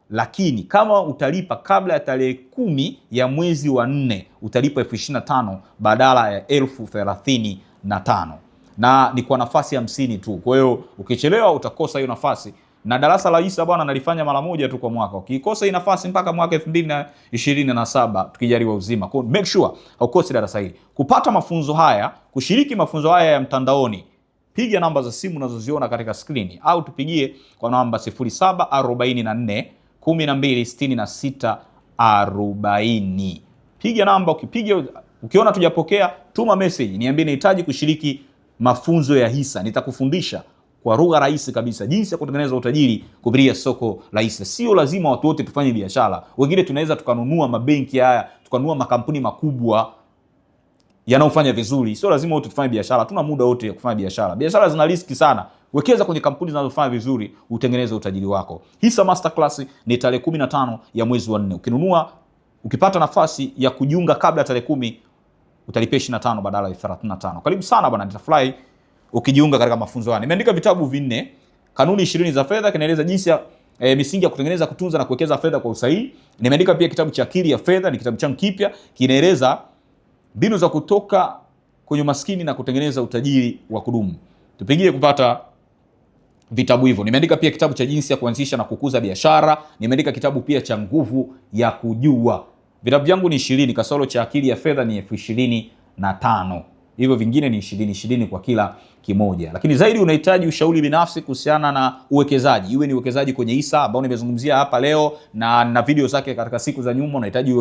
Lakini kama utalipa kabla ya tarehe 10 ya mwezi wa 4 utalipa 25,000 badala ya 35,000. Na ni kwa nafasi 50 tu. Kwa hiyo ukichelewa utakosa hiyo nafasi. Na darasa la hisa bwana nalifanya mara moja tu kwa mwaka. Ukikosa hii nafasi mpaka mwaka 2027 tukijaliwa uzima. Kwa make sure haukosi darasa hili. Kupata mafunzo haya, kushiriki mafunzo haya ya mtandaoni, piga namba za simu unazoziona katika skrini au tupigie kwa namba 0744 1266 40. Piga namba, ukiona tujapokea tuma message, niambie nahitaji kushiriki mafunzo ya hisa. Nitakufundisha kwa lugha rahisi kabisa jinsi ya kutengeneza utajiri kupitia soko la hisa. Sio lazima watu wote tufanye biashara. Wengine tunaweza tukanunua mabenki haya, tukanunua makampuni makubwa yanaofanya vizuri. Sio lazima wote tufanye biashara. Hatuna muda wote wa kufanya biashara. Biashara zina riski sana. Wekeza kwenye kampuni zinazofanya vizuri, utengeneze utajiri wako. Hisa Masterclass ni tarehe 15 ya mwezi wa 4. Ukipata nafasi ya kujiunga kabla ya tarehe 10 utalipia 25 badala ya 35. Karibu sana bwana, nitafurahi ukijiunga katika mafunzo haya. Nimeandika vitabu 4, kanuni 20 za fedha, kinaeleza jinsi ya misingi ya kutengeneza, kutunza na kuwekeza fedha kwa usahihi. Nimeandika pia kitabu cha akili ya fedha, ni kitabu changu kipya, kinaeleza mbinu za kutoka kwenye maskini na kutengeneza utajiri wa kudumu. Tupigie kupata vitabu hivyo. Nimeandika pia kitabu cha jinsi ya kuanzisha na kukuza biashara. Nimeandika kitabu pia cha nguvu ya kujua. Vitabu vyangu ni 20, kasoro cha akili ya fedha ni 25,000. Hivyo vingine ni 20 kwa kila kimoja. Lakini zaidi unahitaji ushauri binafsi kuhusiana na uwekezaji. Iwe ni uwekezaji kwenye hisa ambao nimezungumzia hapa leo na video zake katika siku za nyuma. Unahitaji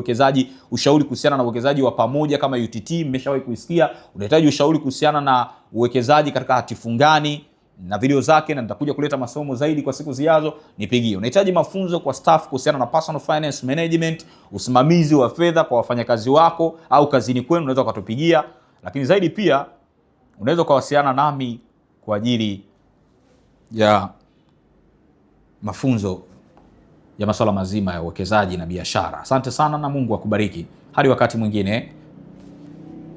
ushauri kuhusiana na uwekezaji wa pamoja kama UTT, mmeshawahi kuisikia. Unahitaji ushauri kuhusiana na uwekezaji katika hati fungani na video zake, na nitakuja kuleta masomo zaidi kwa siku zijazo, nipigie. Unahitaji mafunzo kwa staff kuhusiana na personal finance management, usimamizi wa fedha kwa wafanyakazi wako au kazini kwenu, unaweza ukatupigia. Lakini zaidi pia unaweza kuwasiliana nami kwa ajili ya mafunzo ya masuala mazima ya uwekezaji na biashara. Asante sana na Mungu akubariki. Hadi wakati mwingine.